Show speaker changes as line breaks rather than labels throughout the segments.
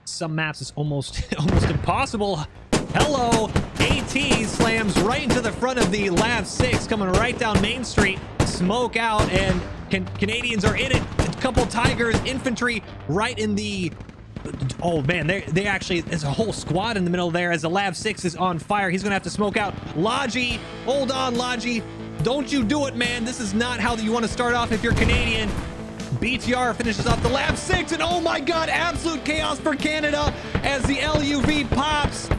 some maps it's almost impossible. Hello, AT slams right into the front of the Lav 6, coming right down Main Street. Smoke out, and Canadians are in it. A couple Tigers, infantry right in the... Oh man, they actually, there's a whole squad in the middle there as the Lav 6 is on fire. He's gonna have to smoke out. Logi, hold on, Logi. Don't you do it, man. This is not how you want to start off if you're Canadian. BTR finishes off the Lav 6, and oh my god, absolute chaos for Canada as the LUV pops.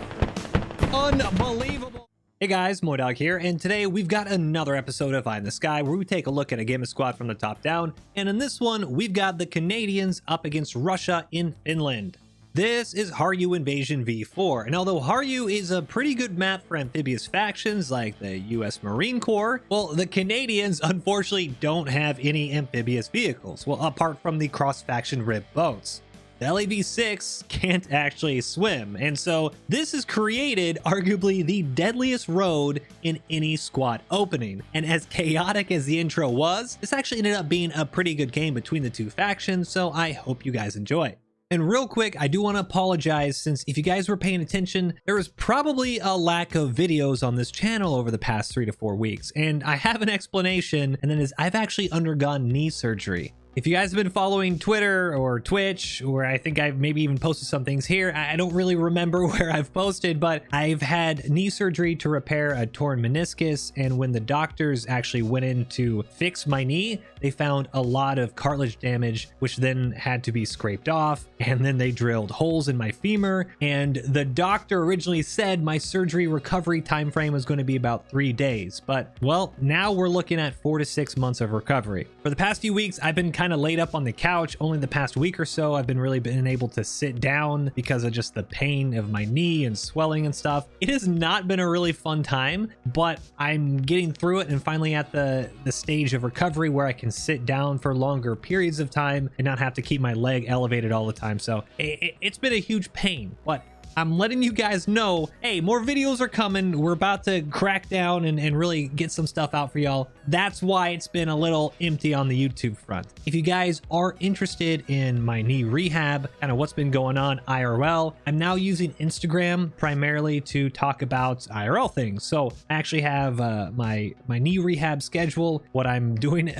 Unbelievable. Hey guys, MoiDawg here, and today we've got another episode of Eye in the Sky where we take a look at a game of squad from the top down, and in this one we've got the Canadians up against Russia in Finland. This is Harju Invasion v4, and although Harju is a pretty good map for amphibious factions like the US Marine Corps, well, the Canadians unfortunately don't have any amphibious vehicles, well, apart from the cross-faction ribbed boats. The LAV-6 can't actually swim, and so this has created arguably the deadliest road in any squad opening. And as chaotic as the intro was, this actually ended up being a pretty good game between the two factions, so I hope you guys enjoy. And real quick, I do want to apologize, since if you guys were paying attention, there was probably a lack of videos on this channel over the past 3 to 4 weeks, and I have an explanation, and that is I've actually undergone knee surgery. If you guys have been following Twitter or Twitch, or I think I've maybe even posted some things here, I don't really remember where I've posted, but I've had knee surgery to repair a torn meniscus, and when the doctors actually went in to fix my knee, they found a lot of cartilage damage, which then had to be scraped off, and then they drilled holes in my femur, and the doctor originally said my surgery recovery time frame was going to be about 3 days, but well, now we're looking at 4 to 6 months of recovery. For the past few weeks, I've been kind of laid up on the couch. Only the past week or so I've been able to sit down because of just the pain of my knee and swelling and stuff. It has not been a really fun time, but I'm getting through it and finally at the stage of recovery where I can sit down for longer periods of time and not have to keep my leg elevated all the time. So it's been a huge pain, but I'm letting you guys know, hey, more videos are coming. We're about to crack down and really get some stuff out for y'all. That's why it's been a little empty on the YouTube front. If you guys are interested in my knee rehab, kind of what's been going on IRL, I'm now using Instagram primarily to talk about IRL things. So I actually have my knee rehab schedule, what I'm doing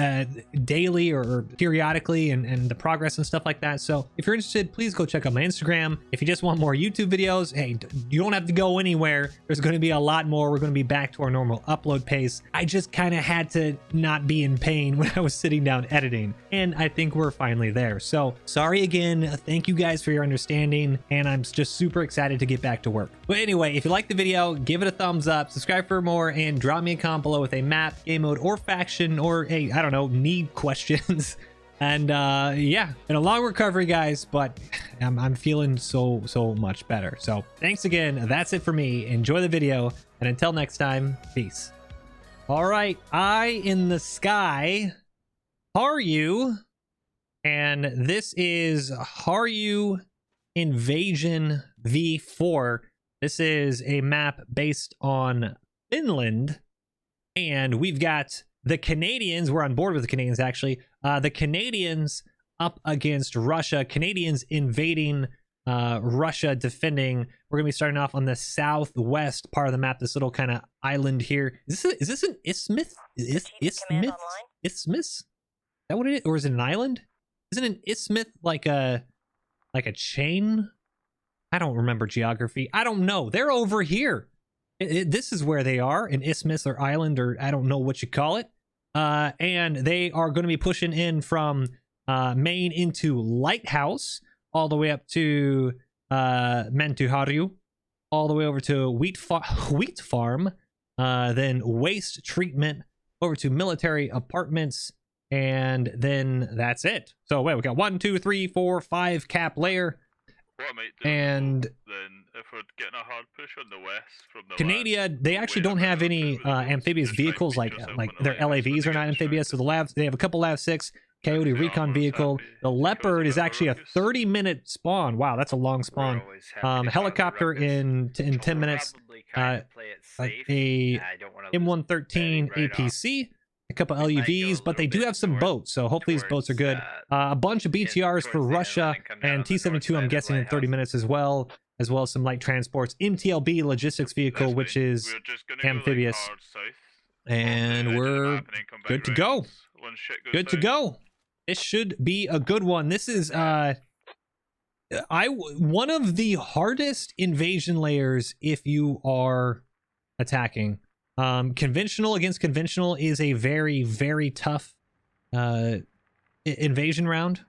daily or periodically, and the progress and stuff like that. So if you're interested, please go check out my Instagram. If you just want more YouTube videos, hey, you don't have to go anywhere. There's going to be a lot more. We're going to be back to our normal upload pace. I just kind of had to not be in pain when I was sitting down editing, and I think we're finally there. So sorry again. Thank you guys for your understanding, and I'm just super excited to get back to work. But anyway, if you liked the video, give it a thumbs up, subscribe for more, and drop me a comment below with a map, game mode, or faction, or a, I don't know, need questions. And yeah, been a long recovery, guys, but I'm feeling so much better. So thanks again. That's it for me. Enjoy the video, and until next time, peace. All right, Eye in the Sky, Harju, and this is Harju Invasion v4. This is a map based on Finland, and we've got the Canadians. We're on board with the Canadians, actually. The Canadians up against Russia. Canadians invading, Russia defending. We're gonna be starting off on the southwest part of the map, this little kind of island here. Is this an isthmus? Isthmus? Is that what it is? Or is it an island? Isn't an isthmus like a chain? I don't remember geography. I don't know. They're over here. This is where they are, an isthmus or island, or I don't know what you call it. And they are going to be pushing in from Maine into Lighthouse, all the way up to Harju, all the way over to wheat farm, then waste treatment, over to military apartments, and then that's it. So wait, we got 1, 2, 3, 4, 5 cap layer.
What I might do
And
then, if we're getting a hard push on the west from the
Canada, they actually don't have any amphibious vehicles like their LAVs are not amphibious. So the Lavs, they have a couple Lav 6, Coyote recon vehicle. The Leopard is actually a 30-minute spawn. Wow, that's a long spawn. Helicopter in 10 minutes. A M113 APC. a couple LUVs, but they do have some boats, so hopefully these boats are good. A bunch of BTRs for Russia, and T-72 I'm guessing in 30 minutes as well as some light transports. MTLB logistics vehicle, which is amphibious. And we're good to go. Good to go. This should be a good one. This is one of the hardest invasion layers if you are attacking. Conventional against conventional is a very, very tough invasion round.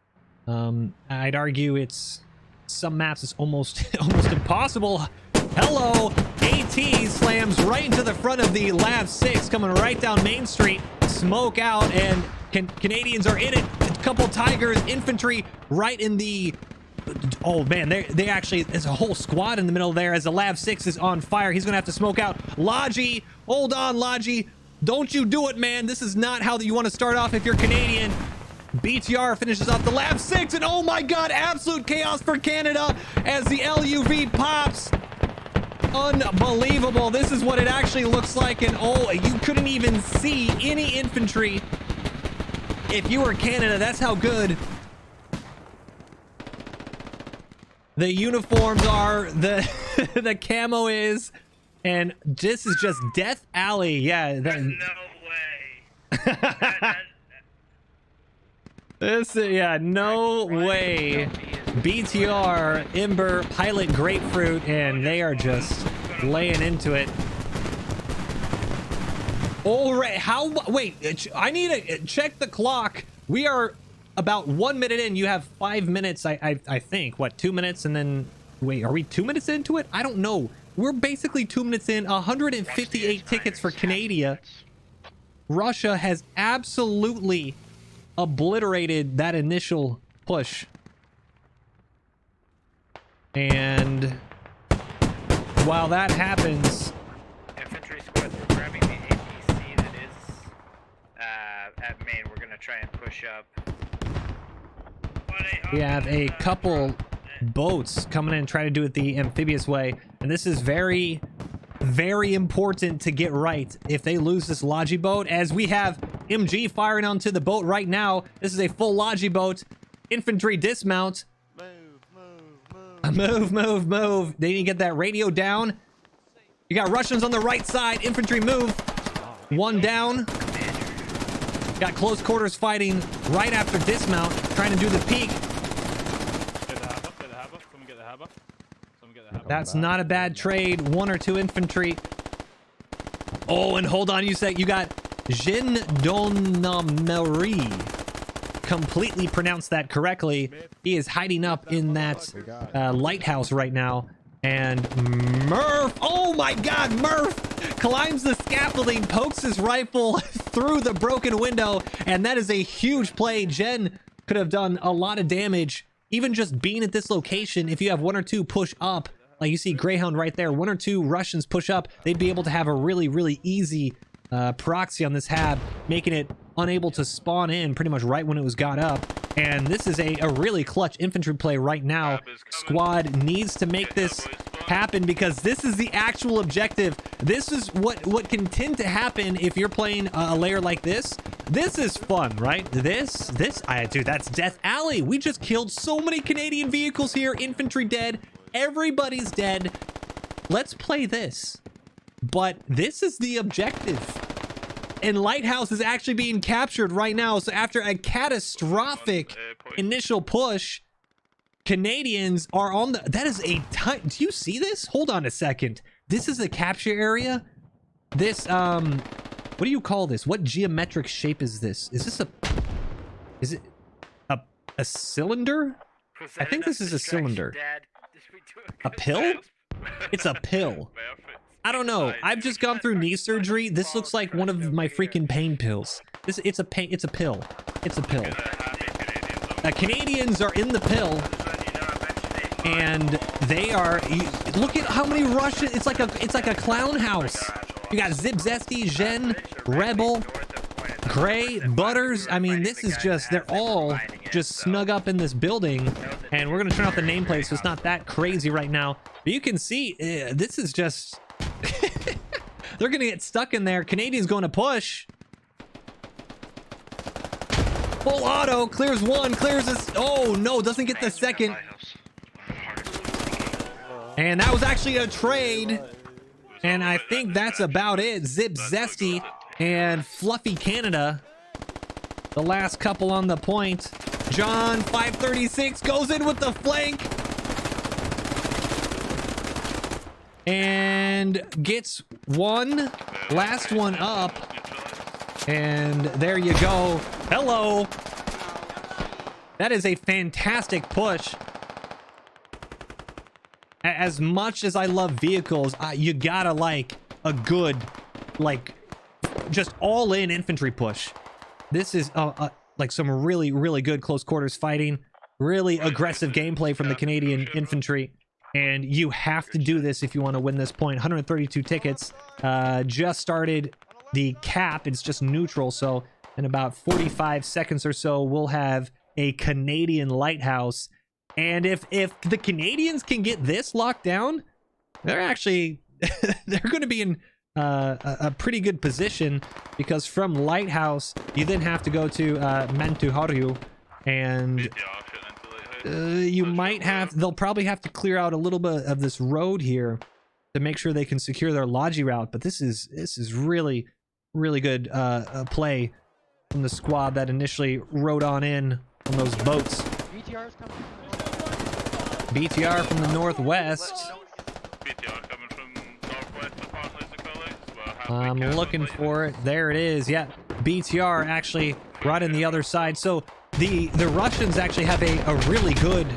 I'd argue it's some maps it's almost impossible. Hello, AT slams right into the front of the Lav 6, coming right down Main Street. Smoke out, and Canadians are in it. A couple Tigers, infantry right in the... Oh man, they actually, there's a whole squad in the middle there as the Lav 6 is on fire. He's gonna have to smoke out. Logi, hold on, Logi. Don't you do it, man. This is not how you want to start off if you're Canadian. BTR finishes off the Lav 6, and oh my god, absolute chaos for Canada as the LUV pops. Unbelievable. This is what it actually looks like, and oh, you couldn't even see any infantry if you were Canada. That's how good the uniforms are, the camo is, and this is just Death Alley. Yeah.
No way.
This is, yeah, no way. BTR, Ember, Pilot, Grapefruit, and they are just laying into it. All right, wait, I need to check the clock. We are about 1 minute in. You have 5 minutes, I think. What, 2 minutes, and then wait, are we 2 minutes into it? I don't know. We're basically 2 minutes in. 158 tickets for Canada. Russia has absolutely obliterated that initial push, and while that happens,
infantry squad, we're grabbing the APC that is at main. We're gonna try and push up.
we have a couple boats coming in trying to do it the amphibious way, and this is very, very important to get right if they lose this Logi boat, as we have MG firing onto the boat right now. This is a full Logi boat. Infantry dismount. Move. They need to get that radio down. You got Russians on the right side. Infantry move. One down. Got close quarters fighting right after dismount, trying to do the peak. That's not a bad trade. 1 or 2 infantry. Oh, and hold on, you got Gendarmerie. Completely pronounced that correctly. He is hiding up in that lighthouse right now. And Murph, oh my god, Murph climbs the scaffolding, pokes his rifle through the broken window, and that is a huge play. Gen could have done a lot of damage, even just being at this location. If you have 1 or 2 push up, like you see Greyhound right there, 1 or 2 Russians push up, they'd be able to have a really, really easy proxy on this hab, making it unable to spawn in pretty much right when it was got up. And this is a really clutch infantry play right now. Squad needs to make this happen, because this is the actual objective. This is what can tend to happen if you're playing a layer like this. This is fun, right? Dude, that's Death Alley. We just killed so many Canadian vehicles here. Infantry dead. Everybody's dead. Let's play this. But this is the objective. And Lighthouse is actually being captured right now. So after a catastrophic initial push, Canadians are on the... That is a ton... Do you see this? Hold on a second. This is a capture area. This, what do you call this? What geometric shape is this? Is this a... Is it a cylinder? I think this is a cylinder. A pill? It's a pill. I don't know. I've just gone through knee surgery. This looks like one of my freaking pain pills. It's a pill. It's a pill. Canadians are in the pill, and they are. Look at how many Russian. It's like a clown house. You got Zip Zesty, Gen, Rebel, Gray, Butters. I mean, this is just. They're all just snug up in this building, and we're gonna turn off the nameplate so it's not that crazy right now. But you can see this is just. They're gonna get stuck in there. Canadians going to push. Full auto, clears one, clears this. Oh no, doesn't get the second. And that was actually a trade. And I think that's about it. Zip Zesty and Fluffy Canada, the last couple on the point. John 536 goes in with the flank and gets one, last one up. And there you go. Hello. That is a fantastic push. As much as I love vehicles, you gotta like a good, like, just all-in infantry push. This is like some really, really good close quarters fighting, really aggressive gameplay from the Canadian infantry, and you have to do this if you want to win this point. 132 tickets, just started the cap. It's just neutral, so in about 45 seconds or so, we'll have a Canadian lighthouse. And if the Canadians can get this locked down, they're actually they're going to be in a pretty good position, because from lighthouse you then have to go to M.2 Haru, and you might have, they'll probably have to clear out a little bit of this road here to make sure they can secure their Logi route. But this is really, really good play from the squad that initially rode on in on those boats. BTR from the northwest.
BTR coming from northwest, apparently, the colleagues.
I'm looking for it. There it is. Yeah, BTR actually right in the other side. So the Russians actually have a really good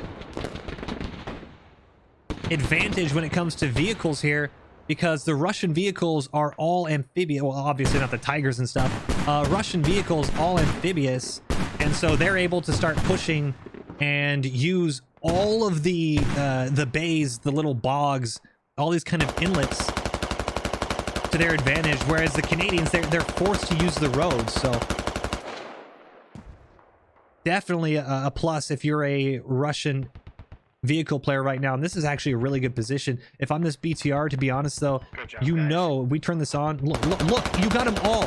advantage when it comes to vehicles here, because the Russian vehicles are all amphibious. Well, obviously not the Tigers and stuff. Russian vehicles all amphibious, and so they're able to start pushing and use all of the bays, the little bogs, all these kind of inlets to their advantage, whereas the Canadians, they're forced to use the roads. So definitely a plus if you're a Russian vehicle player right now. And this is actually a really good position. If I'm this BTR, to be honest though, you know, we turn this on, look, you got them all.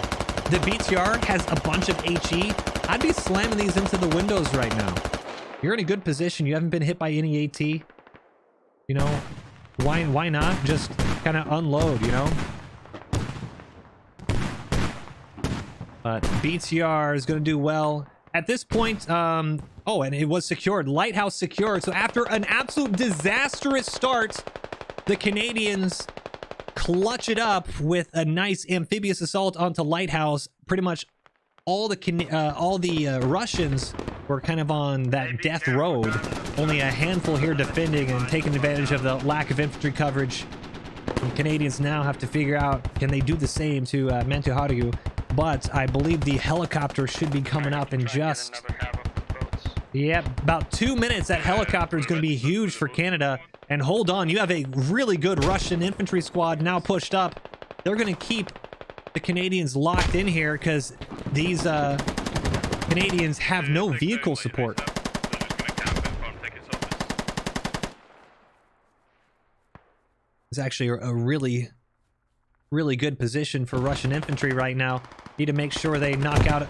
The BTR has a bunch of HE. I'd be slamming these into the windows right now. You're in a good position. You haven't been hit by any AT. You know, why not just kind of unload, you know? But BTR is going to do well. At this point, oh, and it was secured. Lighthouse secured. So after an absolute disastrous start, the Canadians clutch it up with a nice amphibious assault onto Lighthouse. Pretty much all the Russians were kind of on that death road. Only a handful here defending and taking advantage of the lack of infantry coverage. And Canadians now have to figure out, can they do the same to M.2 Haru? But I believe the helicopter should be coming up in just... Yep, about 2 minutes. That helicopter is going to be huge for Canada. And hold on, you have a really good Russian infantry squad now pushed up. They're going to keep the Canadians locked in here, because these Canadians have no vehicle support. It's actually a really, really good position for Russian infantry right now. Need to make sure they knock out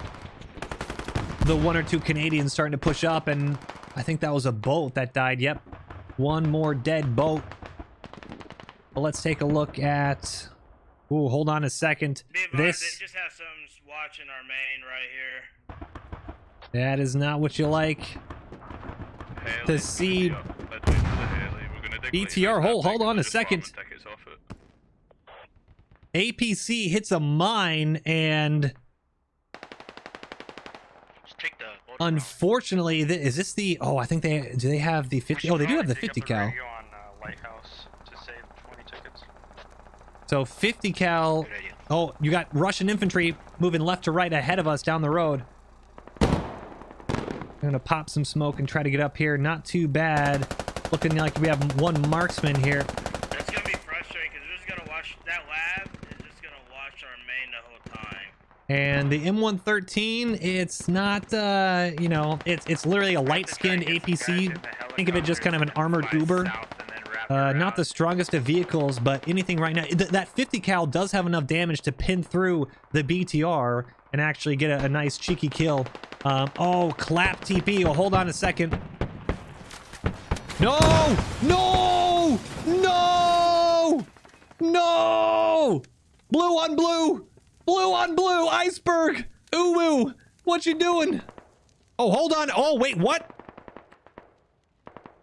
the one or two Canadians starting to push up, and I think that was a boat that died. Yep, one more dead boat. But let's take a look at... Ooh, hold on a second. This...
They just have some watching our main right here.
That is not what you like to see. BTR, hold on a second. APC hits a mine, and unfortunately, is this the... Oh, I think they have the 50... Oh, they do have the 50 cal. So 50 cal. Oh, you got Russian infantry moving left to right ahead of us down the road. I'm gonna pop some smoke and try to get up here. Not too bad. Looking like we have one marksman here.
That's gonna be frustrating because we're just gonna watch that lab. Is just gonna watch our main the whole time.
And the M113, it's not, you know, it's literally a light-skinned APC. Think of it just kind of an armored Uber. Not the strongest of vehicles, but anything right now. That 50 cal does have enough damage to pin through the BTR and actually get a nice cheeky kill Oh, clap TP. Oh, hold on a second. No! No! No! No! Blue on blue! Blue on blue! Iceberg! Uwu! What you doing? Oh, hold on. Oh, wait, what?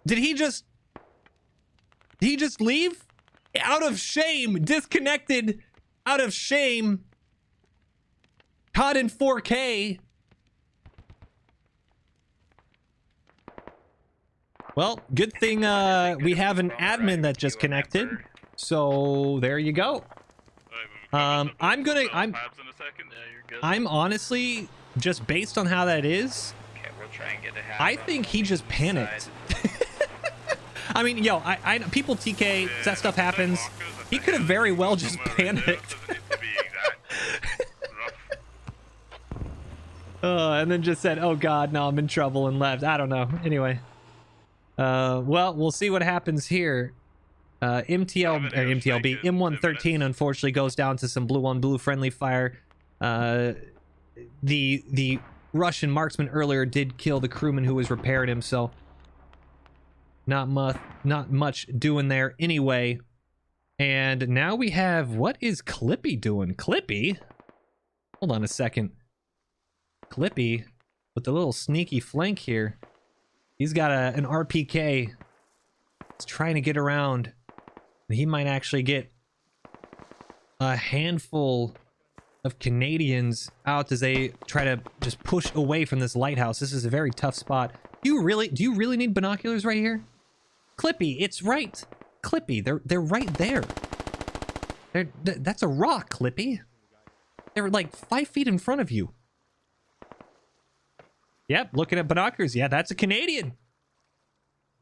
Did he just leave? Out of shame. Disconnected. Out of shame. Caught in 4K. Well, good thing we have an admin that just connected. So there you go. I'm honestly, just based on how that is,
Okay, we'll try and get a half
I think he just panicked. I mean, yo, I people TK, that stuff happens. He could have very well just panicked. And then just said, oh god, no, I'm in trouble, and left. I don't know. Anyway. Well, we'll see what happens here. MTLB, M113 unfortunately goes down to some blue on blue friendly fire. The Russian marksman earlier did kill the crewman who was repairing him, so not much doing there anyway. And now we have, what is Clippy doing? Clippy? Hold on a second. Clippy with the little sneaky flank here. He's got an RPK. He's trying to get around. He might actually get a handful of Canadians out as they try to just push away from this lighthouse. This is a very tough spot. Do you really need binoculars right here? Clippy, it's right. Clippy, they're right there. That's a rock, Clippy. They're like 5 feet in front of you. Yep, looking at binoculars. Yeah, that's a Canadian.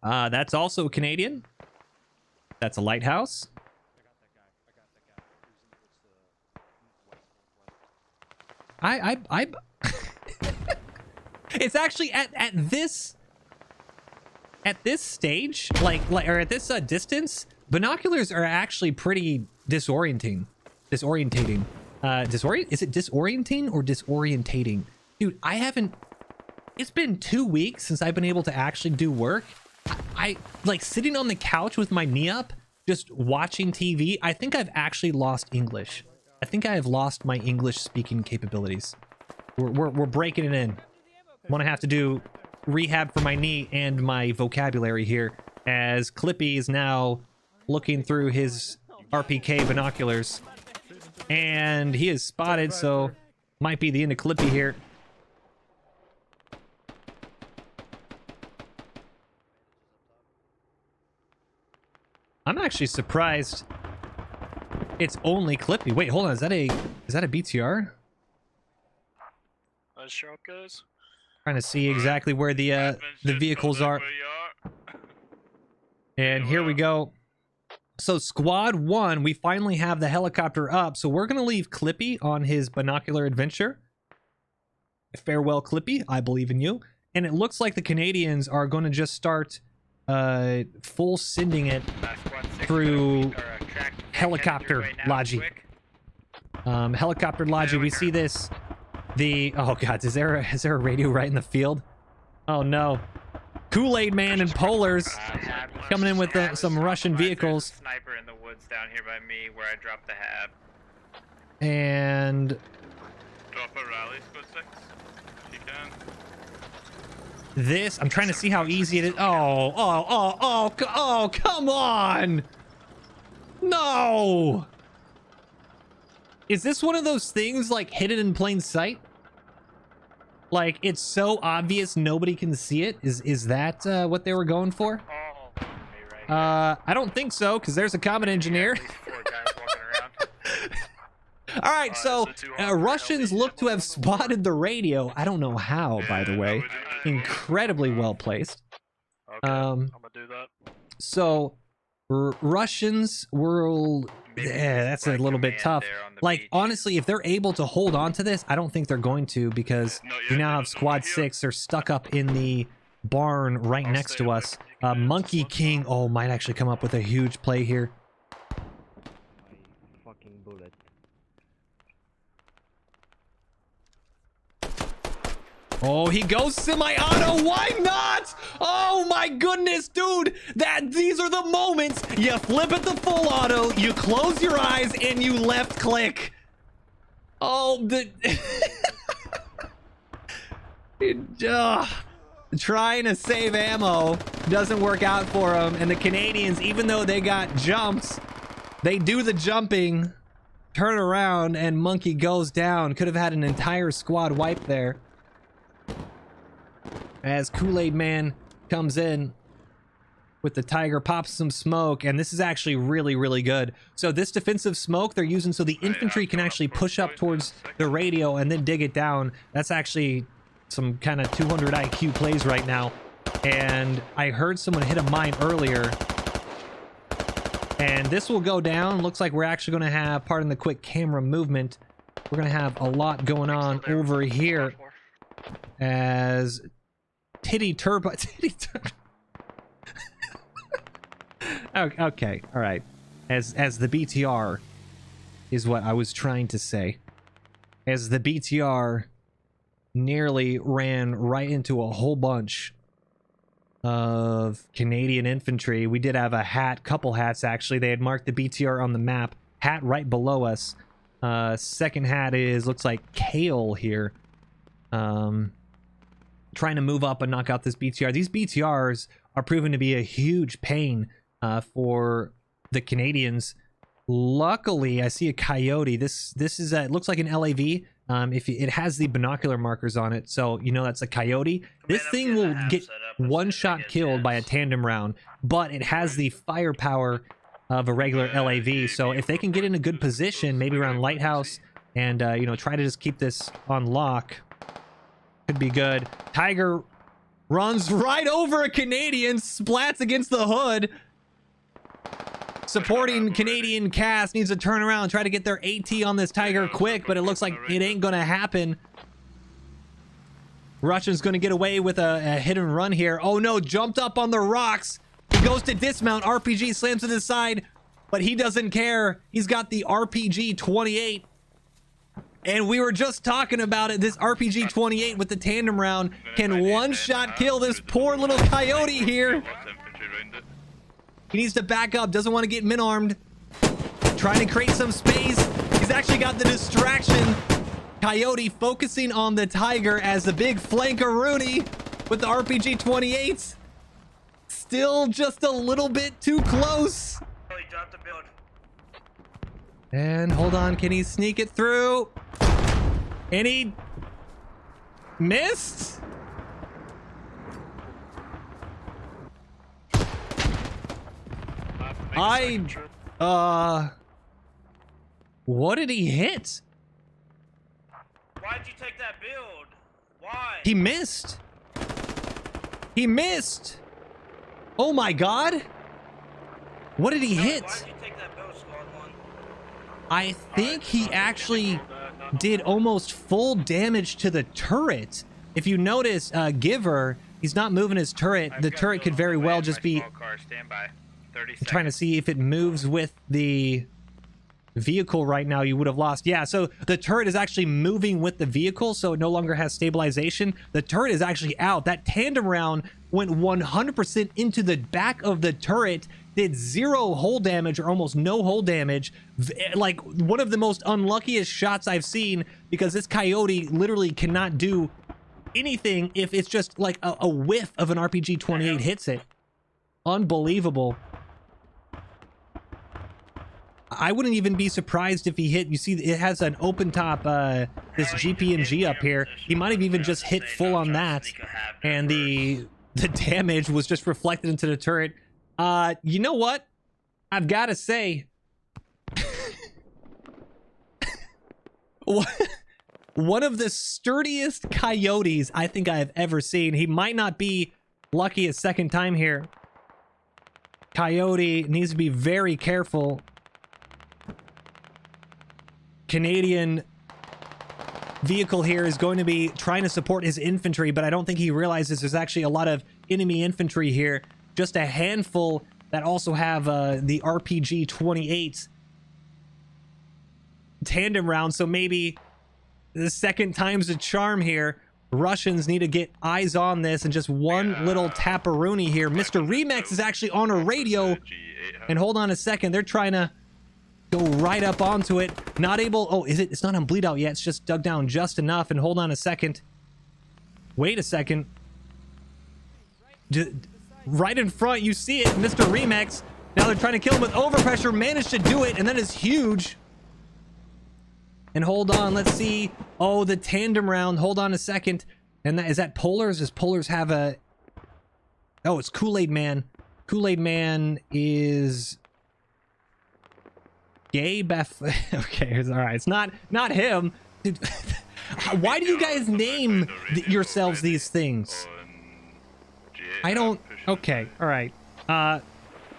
That's also a Canadian. That's a lighthouse. It's actually at this stage, or at this distance, binoculars are actually pretty disorientating. Is it disorienting or disorientating? Dude, it's been 2 weeks since I've been able to actually do work. I like sitting on the couch with my knee up, just watching TV. I think I've actually lost English. I think I have lost my English speaking capabilities. We're breaking it in. I'm gonna have to do rehab for my knee and my vocabulary here, as Clippy is now looking through his RPK binoculars, and he is spotted, so might be the end of Clippy here. I'm actually surprised it's only Clippy. Wait, hold on. Is that a BTR?
Shot guys.
Trying to see exactly where the vehicles are. And here we go. So squad 1, we finally have the helicopter up. So we're gonna leave Clippy on his binocular adventure. Farewell, Clippy. I believe in you. And it looks like the Canadians are going to just start full sending it through helicopter logic. Helicopter logic. We see this. Oh god, is there a radio right in the field? Oh no. Kool-Aid Man and Polars coming in with some Russian vehicles.
Sniper in the woods down here by me where I dropped the hab.
And
Drop a rally, squad 6, if you can.
this, I'm trying to see how easy it is. Oh, come on! No! Is this one of those things like hidden in plain sight? Like it's so obvious nobody can see it? Is that what they were going for?
Oh, right.
I don't think so, because there's a common engineer.
At least 4 guys walking around.
All right, so Russians look to have spotted the radio. I don't know how, by the way. Incredibly well placed.
Okay, I'm gonna do that.
So Russians world. Yeah, that's a little bit tough. Like, honestly, if they're able to hold on to this, I don't think they're going to, because we now have squad 6. They're stuck up in the barn right next to us. Monkey King, might actually come up with a huge play here.
Fucking bullet.
Oh, he goes semi-auto. Why not? Oh my goodness, dude. These are the moments you flip it to full auto, you close your eyes, and you left click. Oh, trying to save ammo doesn't work out for them. And the Canadians, even though they got jumps, they do the jumping, turn around, and Monkey goes down. Could have had an entire squad wipe there. As Kool-Aid Man comes in with the Tiger, pops some smoke, and this is actually really, really good. So this defensive smoke they're using so the infantry can actually push up towards the radio and then dig it down. That's actually some kind of 200 IQ plays right now. And I heard someone hit a mine earlier. And this will go down. Looks like we're actually going to have, pardon the quick camera movement, we're going to have a lot going on over here. As Titty Turbo... Okay, all right. As the BTR is what I was trying to say. As the BTR nearly ran right into a whole bunch of Canadian infantry. We did have a couple hats actually. They had marked the BTR on the map. Hat right below us. Second hat looks like Kale here. Trying to move up and knock out this BTR. These BTRs are proven to be a huge pain for the Canadians. Luckily, I see a Coyote. This is it looks like an LAV. It has the binocular markers on it, so you know that's a Coyote. This thing will get one shot killed by a tandem round, but it has the firepower of a regular LAV. So if they can get in a good position, maybe around lighthouse, and you know, try to just keep this on lock, could be good. Tiger runs right over a Canadian, splats against the hood. Supporting Canadian cast needs to turn around and try to get their AT on this Tiger quick, but it looks like it ain't gonna happen. Russian's gonna get away with a hit and run here. Oh no, jumped up on the rocks. He goes to dismount. RPG slams to the side, but he doesn't care. He's got the RPG 28. And we were just talking about it. This RPG 28 with the tandem round can one-shot kill this poor little Coyote here. He needs to back up. Doesn't want to get min-armed. Trying to create some space. He's actually got the distraction. Coyote focusing on the Tiger as the big flanker-rooney with the RPG 28s. Still just a little bit too close. And hold on, can he sneak it through? And he missed? What did he hit?
Why'd you take that build? Why?
He missed. He missed. Oh my god. What did he hit?
Why'd you take that build, squad one?
I think he actually did almost full damage to the turret. If you notice, Giver, he's not moving his turret. The turret could very well just be... I'm trying to see if it moves with the vehicle right now. You would have lost. Yeah, so the turret is actually moving with the vehicle, so it no longer has stabilization. The turret is actually out. That tandem round went 100% into the back of the turret, did 0 hull damage or almost no hull damage. Like one of the most unluckiest shots I've seen, because this Coyote literally cannot do anything if it's just like a whiff of an RPG 28 hits it. Unbelievable. I wouldn't even be surprised if he hit. You see, it has an open top, this GPMG up here. He might have even just hit full on that, and the damage was just reflected into the turret. You know what? I've got to say, one of the sturdiest Coyotes I think I've ever seen. He might not be lucky a second time here. Coyote needs to be very careful. Canadian vehicle here is going to be trying to support his infantry, but I don't think he realizes there's actually a lot of enemy infantry here. Just a handful that also have the RPG 28 tandem round, so maybe the second time's a charm here. Russians need to get eyes on this, and just one little taparoonie here. Mr. Remix is actually on a radio, and hold on a second, they're trying to go right up onto it. Not able. Oh, is it? It's not on bleed out yet. It's just dug down just enough. And hold on a second. Wait a second. Right in front, you see it, Mr. Remix. Now they're trying to kill him with overpressure. Managed to do it, and that is huge. And hold on, let's see. Oh, the tandem round. Hold on a second. And is that Polars? Does Polars have a... Oh, it's Kool-Aid Man. Kool-Aid Man is... Gabe F... Okay, all right. It's not him. Dude, why do you guys name yourselves these things? I don't... Okay, all right.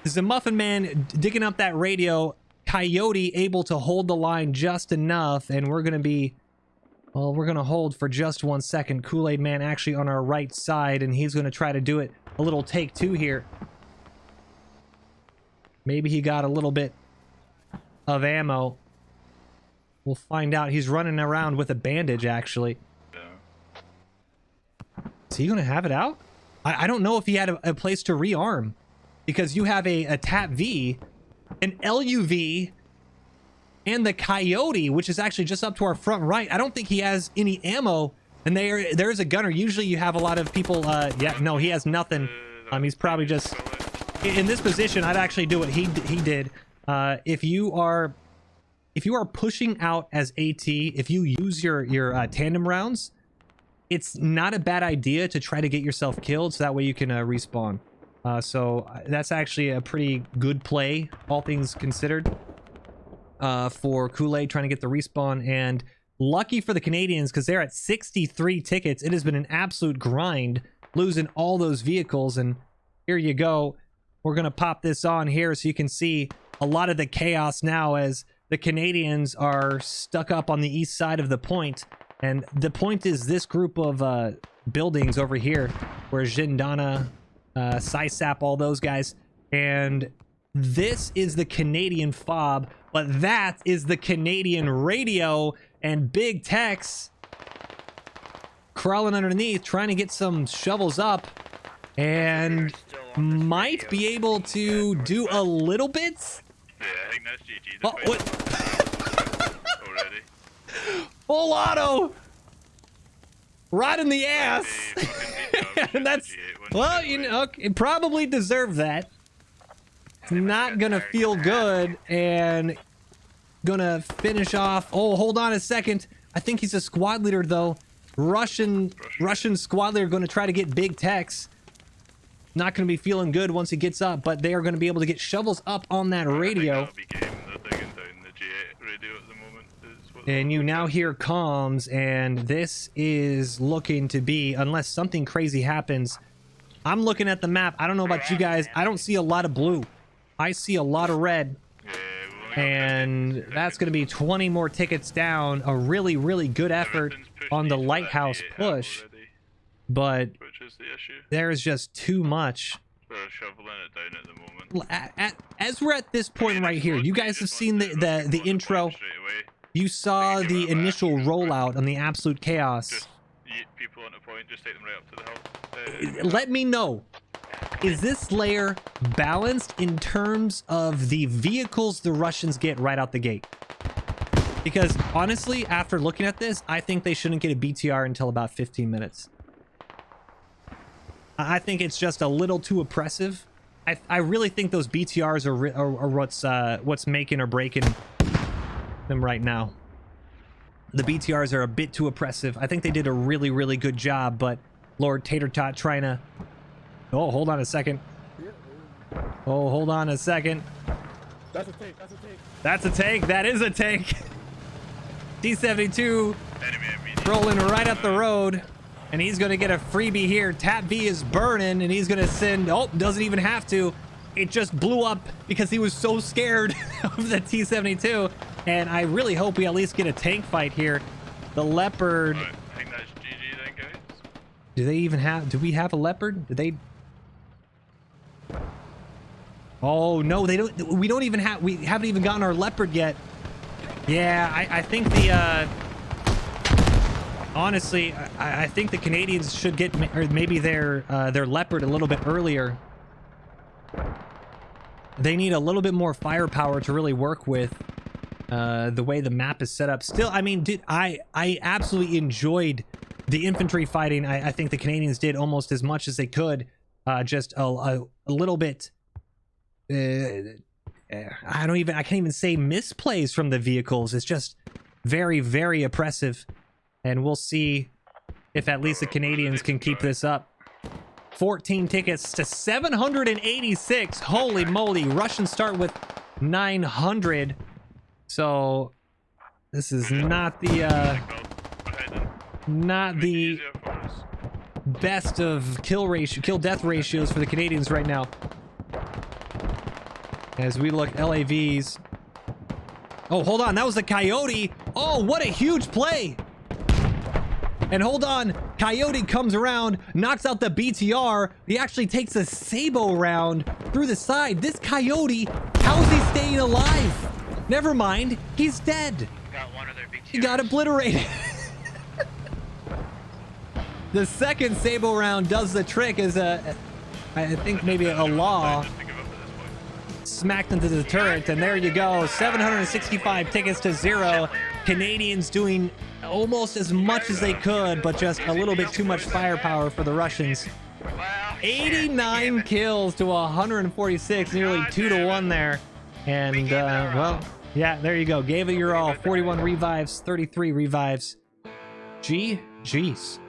This is a Muffin Man digging up that radio. Coyote able to hold the line just enough, and we're going to be... Well, we're going to hold for just 1 second. Kool-Aid Man actually on our right side, and he's going to try to do it a little take two here. Maybe he got a little bit of ammo. We'll find out. He's running around with a bandage, actually. Is he going to have it out? I don't know if he had a place to rearm, because you have a TAP V, an LUV, and the Coyote, which is actually just up to our front right. I don't think he has any ammo, and there's a gunner. Usually you have a lot of people. Yeah, no, he has nothing. He's probably just in this position. I'd actually do what he did. If you are pushing out as AT, if you use your tandem rounds, it's not a bad idea to try to get yourself killed, so that way you can respawn. So that's actually a pretty good play, all things considered, for Kool-Aid trying to get the respawn. And lucky for the Canadians, because they're at 63 tickets. It has been an absolute grind, losing all those vehicles. And here you go. We're going to pop this on here so you can see a lot of the chaos now as the Canadians are stuck up on the east side of the point. And the point is this group of buildings over here where Jindana, Sysap, all those guys. And this is the Canadian fob, but that is the Canadian radio, and Big Tex crawling underneath, trying to get some shovels up, and might be able to do a little bit.
Yeah, I think that's GG.
Oh, what?
Already.
Full auto! Right in the ass! And that's, well, you know, it probably deserved that. It's not gonna feel good, and gonna finish off. Oh, hold on a second. I think he's a squad leader, though. Russian squad leader gonna try to get Big Tex. Not gonna be feeling good once he gets up, but they are gonna be able to get shovels up on that radio. And you now hear comms, and this is looking to be, unless something crazy happens. I'm looking at the map. I don't know about you guys. I don't see a lot of blue. I see a lot of red. And that's going to be 20 more tickets down. A really, really good effort on the lighthouse push. But there's just too much. As we're at this point right here, you guys have seen the intro. You saw the initial rollout on the absolute chaos.
Just yeet people on a point, just take them right up to the hill.
Let me know. Is this layer balanced in terms of the vehicles the Russians get right out the gate? Because honestly, after looking at this, I think they shouldn't get a BTR until about 15 minutes. I think it's just a little too oppressive. I really think those BTRs are what's making or breaking them right now. The BTRs are a bit too oppressive. I think they did a really, really good job, but Lord Tater Tot trying to... Oh, hold on a second. Oh, hold on a second.
That's a take. That's a take.
That's a take. That is a take. T-72 rolling right up the road, and he's going to get a freebie here. Tap V is burning, and he's going to send... Oh, doesn't even have to. It just blew up because he was so scared of the T-72. And I really hope we at least get a tank fight here. The Leopard...
Right, I think that's GG then, guys.
Do they even have... Do we have a Leopard? Do they... Oh, no, they don't... We don't even have... We haven't even gotten our Leopard yet. Yeah, I think the... honestly, I think the Canadians should get or maybe their Leopard a little bit earlier. They need a little bit more firepower to really work with the way the map is set up. Still, I mean, dude, I absolutely enjoyed the infantry fighting. I think the Canadians did almost as much as they could. Just a little bit. I can't even say misplays from the vehicles. It's just very, very oppressive. And we'll see if at least the Canadians can keep this up. 14 tickets to 786. Holy moly. Russians start with 900. So this is not the best of kill death ratios for the Canadians right now. As we look LAVs. Oh, hold on. That was the Coyote. Oh, what a huge play. And hold on. Coyote comes around, knocks out the BTR. He actually takes a Sabo round through the side. This Coyote, how's he staying alive? Never mind. He's dead.
Got one of their BTRs.
He got obliterated. The second Sabo round does the trick as I think maybe a law smacked into the turret, and there you go. 765 tickets to 0. Canadians doing almost as much as they could, but just a little bit too much firepower for the Russians. 89 kills to 146, nearly 2-1 there. And well, yeah, there you go. Gave it your all. 41 revives, 33 revives. GG's.